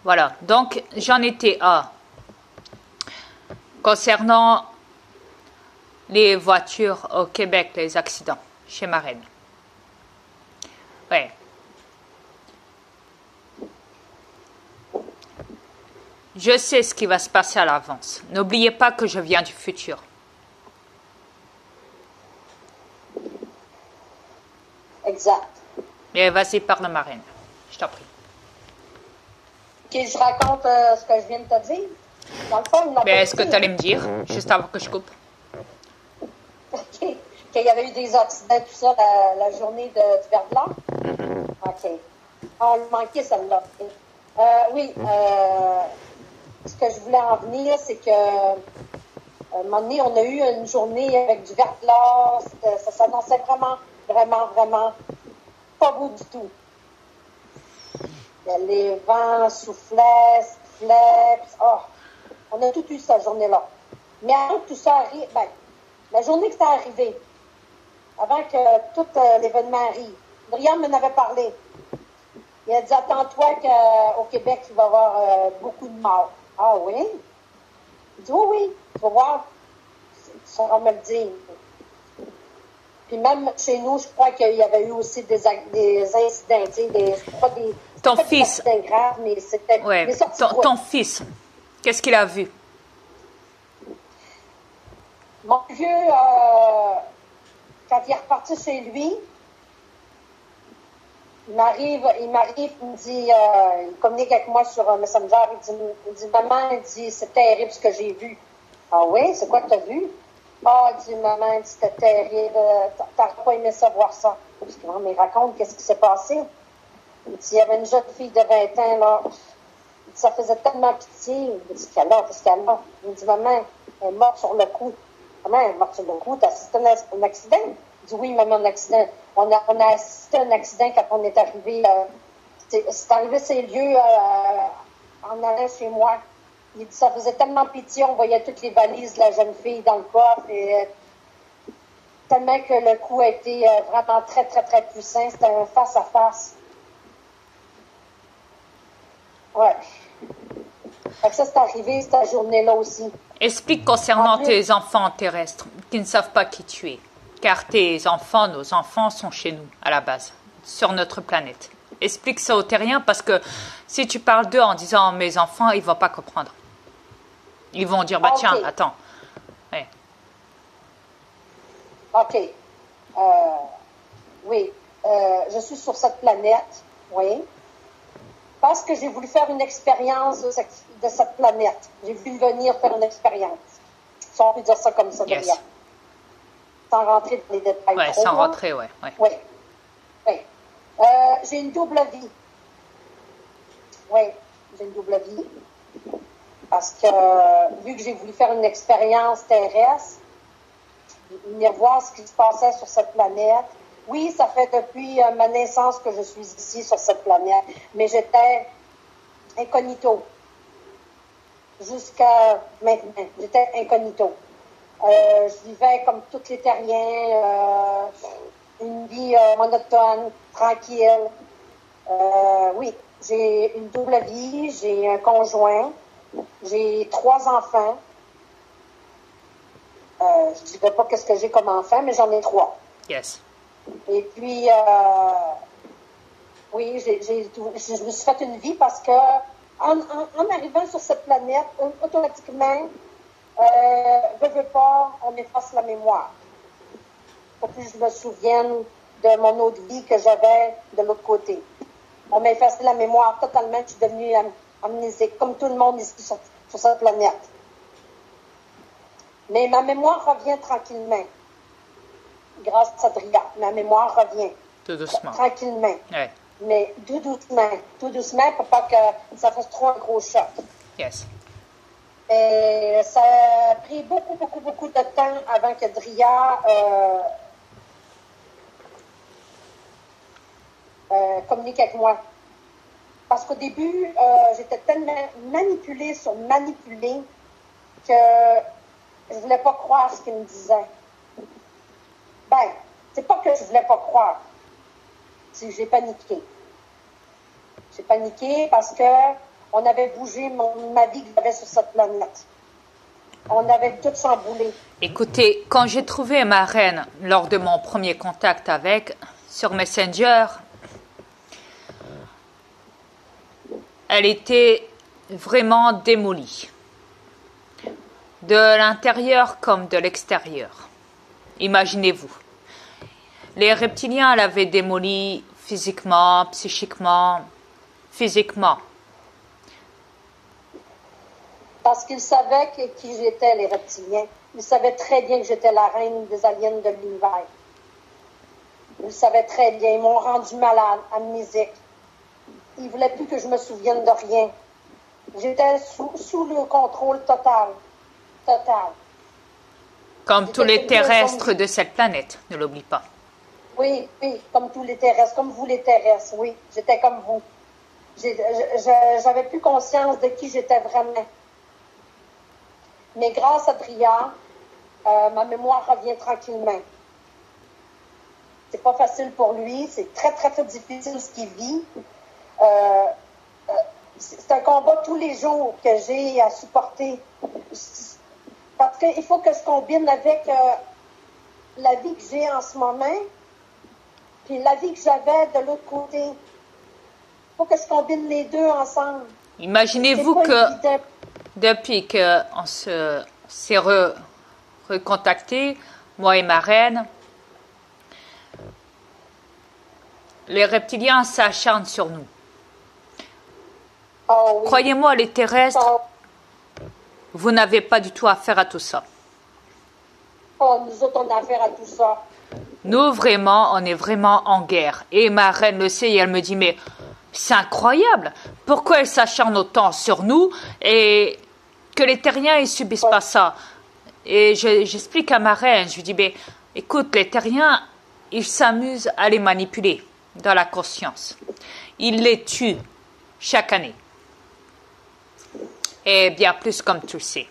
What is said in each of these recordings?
Voilà. Donc, j'en étais à. Concernant les voitures au Québec, les accidents, chez ma reine. Ouais. Je sais ce qui va se passer à l'avance. N'oubliez pas que je viens du futur. Exact. Et vas-y, parle, ma reine. Je t'en prie. Ok, je raconte ce que je viens de te dire. Dans le fond, il m'a Mais pas est-ce que dit, tu allais me dire, juste avant que je coupe? OK. Qu'il y avait eu des accidents, tout ça, la journée du verglas? OK. On le manquait, celle-là. Oui, ce que je voulais en venir, c'est que un moment donné, on a eu une journée avec du verglas. Ça s'annonçait vraiment, vraiment, vraiment pas beau du tout. Les vents soufflaient, oh, on a tout eu cette journée-là. Mais avant que tout ça arrive, ben, la journée que c'est arrivé, avant que tout l'événement arrive, Brian m'en avait parlé. Il a dit, attends-toi qu'au Québec, il va y avoir beaucoup de morts. Ah oui? Il dit, oui, oui, tu vas voir, tu sauras me le dire. Puis même chez nous, je crois qu'il y avait eu aussi des incidents, tu sais, pas des Ton fils. C'était grave, mais c'était. Ouais. Ton fils, qu'est-ce qu'il a vu? Mon vieux, quand il est reparti chez lui, il m'arrive, il me dit, il communique avec moi sur Messenger, il dit, maman, il dit, c'est terrible ce que j'ai vu. Ah oui, c'est quoi que tu as vu? Ah, il dit, maman, c'était terrible, t'as pas aimé ça, voir ça. Je dis, non, mais raconte, qu'est-ce qui s'est passé? Il dit, il y avait une jeune fille de 20 ans, là. Il dit, ça faisait tellement pitié. Il dit, qu'est-ce qu'elle a? Il me dit, maman, elle est morte sur le coup. Maman, elle est morte sur le coup. T'as assisté à un accident? Il dit, oui, maman, un accident. On a assisté à un accident quand on est arrivé. C'est arrivé ces lieux en allant chez moi. Il dit, ça faisait tellement pitié. On voyait toutes les valises de la jeune fille dans le coffre. Et tellement que le coup a été vraiment très, très, très puissant. C'était un face-à-face. Ouais. Fait que ça, c'est arrivé cette journée-là aussi. Explique concernant tes enfants terrestres qui ne savent pas qui tu es. Car tes enfants, nos enfants sont chez nous, à la base, sur notre planète. Explique ça aux terriens parce que si tu parles d'eux en disant mes enfants, ils ne vont pas comprendre. Ils vont dire, bah okay. Tiens, attends. Ouais. OK. Oui. Je suis sur cette planète, oui. Parce que j'ai voulu faire une expérience de cette planète. J'ai voulu venir faire une expérience. Si on peut dire ça comme ça, Yes. derrière. Sans rentrer dans les détails. Ouais, trop, sans rentrer, ouais. Oui. Oui. J'ai une double vie. Oui, j'ai une double vie. Parce que, vu que j'ai voulu faire une expérience terrestre, venir voir ce qui se passait sur cette planète. Oui, ça fait depuis ma naissance que je suis ici sur cette planète, mais j'étais incognito. Jusqu'à maintenant, j'étais incognito. Je vivais comme tous les terriens, une vie monotone, tranquille. Oui, j'ai une double vie, j'ai un conjoint, j'ai 3 enfants. Je ne dirais pas qu'est-ce que j'ai comme enfant, mais j'en ai 3. Yes. Et puis, oui, je me suis fait une vie parce que en arrivant sur cette planète, automatiquement, veux pas, on efface la mémoire. Pour que je me souvienne de mon autre vie que j'avais de l'autre côté. On m'a effacé la mémoire totalement, je suis devenue amnésique, comme tout le monde ici sur cette planète. Mais ma mémoire revient tranquillement. Grâce à Dria, ma mémoire revient. Tout doucement. Tranquillement. Ouais. Mais tout doucement, pour pas que ça fasse trop un gros choc. Yes. Et ça a pris beaucoup, beaucoup, beaucoup de temps avant que Dria communique avec moi. Parce qu'au début, j'étais tellement manipulée que je voulais pas croire ce qu'il me disait. Ben, c'est pas que je voulais pas croire. C'est que j'ai paniqué. J'ai paniqué parce que On avait bougé ma vie que j'avais sur cette planète. On avait tout chamboulé. Écoutez, quand j'ai trouvé ma reine lors de mon premier contact avec, sur Messenger, elle était vraiment démolie. De l'intérieur comme de l'extérieur. Imaginez-vous. Les reptiliens l'avaient démolie physiquement, psychiquement, physiquement. Parce qu'ils savaient qui j'étais, les reptiliens. Ils savaient très bien que j'étais la reine des aliens de l'univers. Ils savaient très bien. Ils m'ont rendu malade, amnésique. Ils ne voulaient plus que je me souvienne de rien. J'étais sous le contrôle total. Total. Comme tous les terrestres de cette planète, ne l'oublie pas. Oui, oui, comme tous les terrestres, comme vous les terrestres, oui, j'étais comme vous. J'avais plus conscience de qui j'étais vraiment. Mais grâce à Dria, ma mémoire revient tranquillement. C'est pas facile pour lui, c'est très, très, très difficile ce qu'il vit. C'est un combat tous les jours que j'ai à supporter. Parce qu'il faut que je combine avec la vie que j'ai en ce moment, puis la vie que j'avais de l'autre côté. Il faut que je combine les deux ensemble. Imaginez-vous que évident. Depuis qu'on s'est recontacté, moi et ma reine, les reptiliens s'acharnent sur nous. Oh, oui. Croyez-moi, les terrestres, vous n'avez pas du tout affaire à tout ça. Oh, nous autres, on a affaire à tout ça. Nous, vraiment, on est vraiment en guerre. Et ma reine le sait et elle me dit, mais c'est incroyable. Pourquoi elle s'acharne autant sur nous et que les terriens, ils subissent pas ça? Et j'explique à ma reine, je lui dis, mais écoute, les terriens, ils s'amusent à les manipuler dans la conscience. Ils les tuent chaque année. Et bien plus, comme tu le sais.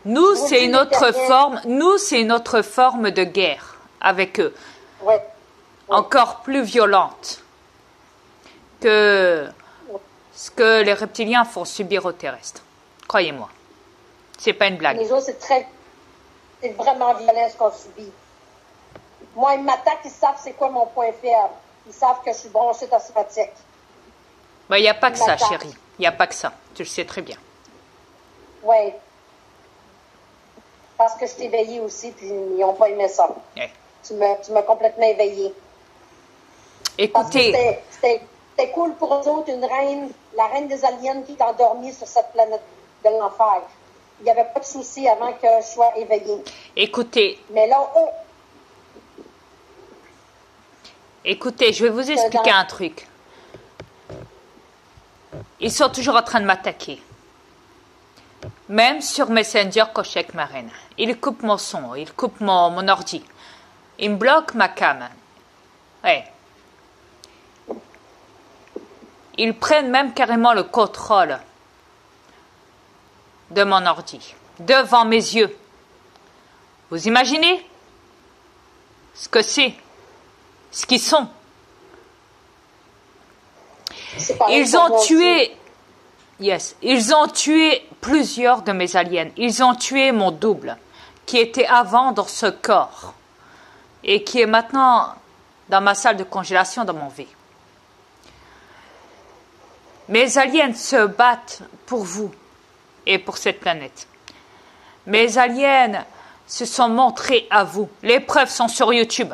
Nous, c'est une autre forme. Nous, c'est une autre forme de guerre avec eux. Ouais. Encore plus violente que ce que les reptiliens font subir aux terrestres. Croyez-moi. C'est pas une blague. Les autres, c'est vraiment violent ce qu'on subit. Moi, ils m'attaquent, ils savent c'est quoi mon point faible. Ils savent que je suis bronchite asthmatique. Il n'y a pas que ça, chérie. Il n'y a pas que ça. Tu le sais très bien. Oui. Parce que je t'ai éveillée aussi, puis ils n'ont pas aimé ça. Ouais. Tu m'as complètement éveillée. Écoutez. C'était cool pour eux autres, la reine des aliens qui est endormie sur cette planète de l'enfer. Il n'y avait pas de souci avant que je sois éveillée. Écoutez. Mais là, Écoutez, je vais vous expliquer un truc. Ils sont toujours en train de m'attaquer. Même sur Messenger quand je suis avec ma reine. Ils coupent mon son, ils coupent mon ordi. Ils me bloquent ma cam. Ouais. Ils prennent même carrément le contrôle de mon ordi. Devant mes yeux. Vous imaginez ce que c'est? Ce qu'ils sont? Ils ont tué... Yes. Ils ont tué plusieurs de mes aliens. Ils ont tué mon double, qui était avant dans ce corps et qui est maintenant dans ma salle de congélation dans mon V. Mes aliens se battent pour vous et pour cette planète. Mes aliens se sont montrés à vous. Les preuves sont sur YouTube.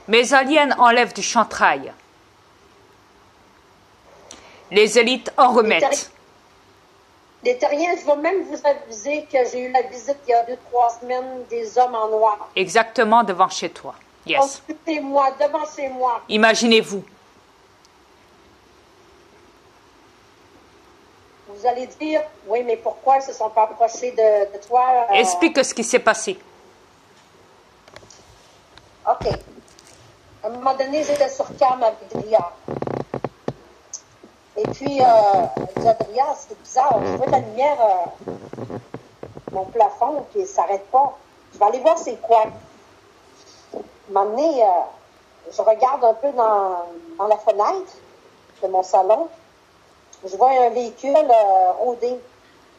Mes aliens enlèvent du chantrail. Les élites en remettent. Les terriens, je vais même vous aviser que j'ai eu la visite il y a 2-3 semaines des hommes en noir. Exactement devant chez toi. Yes. Moi, devant chez moi. Imaginez-vous. Vous allez dire, oui, mais pourquoi ils se sont pas approchés de toi? Explique ce qui s'est passé. OK. À un moment donné, j'étais sur cam avec Dria. Et puis, Dria, c'est bizarre. Je vois la lumière, mon plafond, puis ça s'arrête pas. Je vais aller voir c'est quoi. À un moment donné, je regarde un peu dans la fenêtre de mon salon. Je vois un véhicule rôder.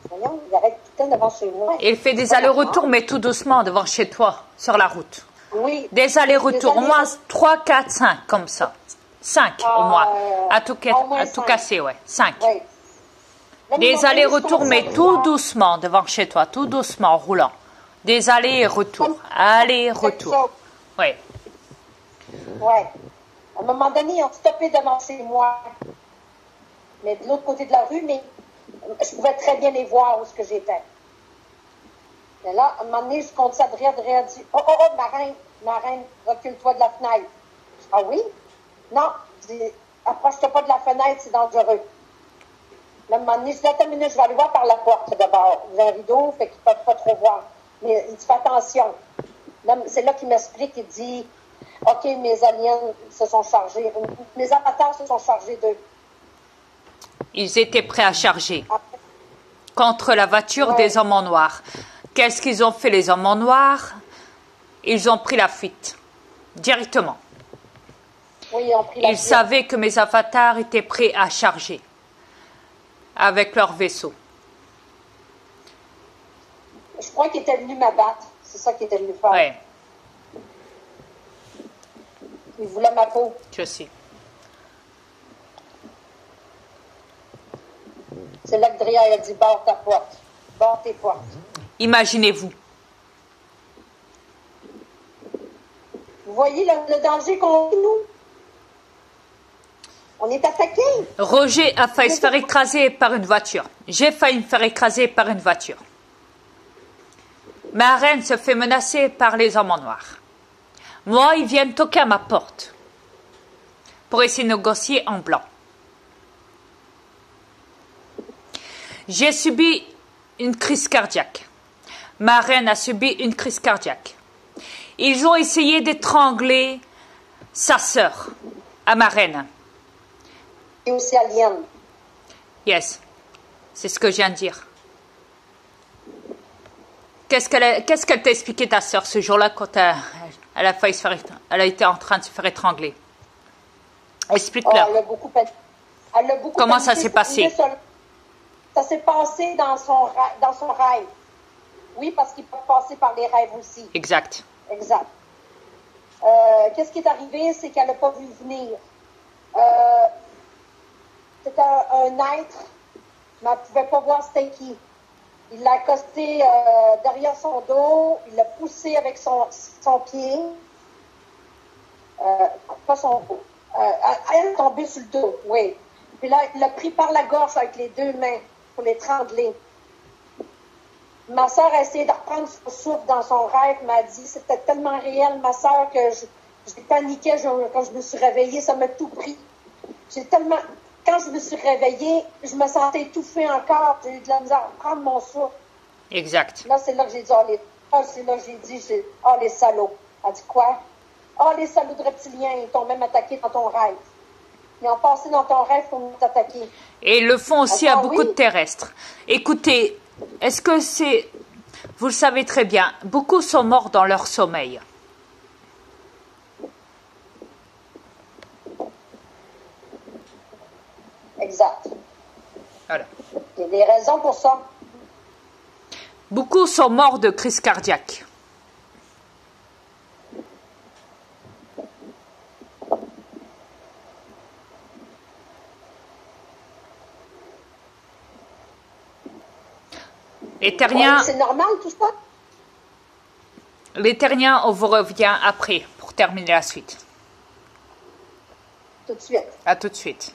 Voyons, il arrête tout le temps devant chez moi. Il fait des allers-retours, mais tout doucement devant chez toi, sur la route. Oui. Des allers-retours, au moins 3, 4, 5, comme ça. 5 au moins. À tout casser, ouais. 5. Oui. Là, Des allers-retours, mais tout doucement devant chez toi, tout doucement, en roulant. Des allers-retours. Allers-retours. Oui. Oui. À un moment donné, ils ont stoppé devant chez moi. Mais de l'autre côté de la rue, mais je pouvais très bien les voir où ce que j'étais. Mais là, à un moment donné, je compte ça, Adrien dit, oh, ma reine, recule-toi de la fenêtre. Je dis, ah oui? Non, je dis, approche-toi pas de la fenêtre, c'est dangereux. Là, à un moment donné, je dis, attends une minute, je vais aller voir par la porte d'abord. Il y a un rideau, fait qu'ils ne peuvent pas trop voir. Mais il dit, fais attention. Là, c'est là qu'il m'explique, il dit, OK, mes aliens se sont chargés, mes avatars se sont chargés d'eux. Ils étaient prêts à charger contre la voiture des hommes en noir. Qu'est-ce qu'ils ont fait, les hommes en noir? Ils ont pris la fuite, directement. Oui, ils ont pris la fuite. Ils savaient que mes avatars étaient prêts à charger avec leur vaisseau. Je crois qu'ils étaient venus m'abattre. C'est ça qu'ils étaient venus faire. Oui. Ils voulaient ma peau. Je sais. C'est là que Dria a dit, barre ta porte. Barre tes portes. Imaginez-vous. Vous voyez le danger qu'on vit, nous? On est attaqués. Roger a failli se faire écraser par une voiture. J'ai failli me faire écraser par une voiture. Ma reine se fait menacer par les hommes en noir. Moi, ils viennent toquer à ma porte pour essayer de négocier en blanc. J'ai subi une crise cardiaque. Ma reine a subi une crise cardiaque. Ils ont essayé d'étrangler sa sœur, à ma reine. Et aussi alien. Yes, c'est ce que je viens de dire. Qu'est-ce qu'elle t'a expliqué, ta sœur, ce jour-là, quand elle a failli elle a été en train de se faire étrangler? Explique-leur. Comment ça s'est passé? Ça s'est passé dans son rêve. Oui, parce qu'il peut passer par les rêves aussi. Exact. Exact. Qu'est-ce qui est arrivé, c'est qu'elle n'a pas vu venir. C'était un être, mais elle ne pouvait pas voir c'était qui. Il l'a accosté derrière son dos, il l'a poussé avec son pied. Pas son dos. Elle est tombée sur le dos, oui. Puis là, il l'a pris par la gorge avec les deux mains pour l'étrangler. Ma soeur a essayé de reprendre son souffle dans son rêve, m'a dit, c'était tellement réel, ma soeur, que je paniquais quand je me suis réveillée, ça m'a tout pris. Quand je me suis réveillée, je me sentais étouffée encore, j'ai eu de la misère à prendre mon souffle. Exact. Là, c'est là que j'ai dit, les salauds. Elle dit quoi? Les salauds de reptiliens, ils t'ont même attaqué dans ton rêve. Ils ont passé dans ton rêve pour t'attaquer. Et ils le font aussi à beaucoup de terrestres. Écoutez, est-ce que c'est... Vous le savez très bien, beaucoup sont morts dans leur sommeil. Exact. Voilà. Il y a des raisons pour ça. Beaucoup sont morts de crise cardiaque. Les terriens, c'est normal tout ça? Les terriens, on vous revient après pour terminer la suite. Tout de suite. À tout de suite.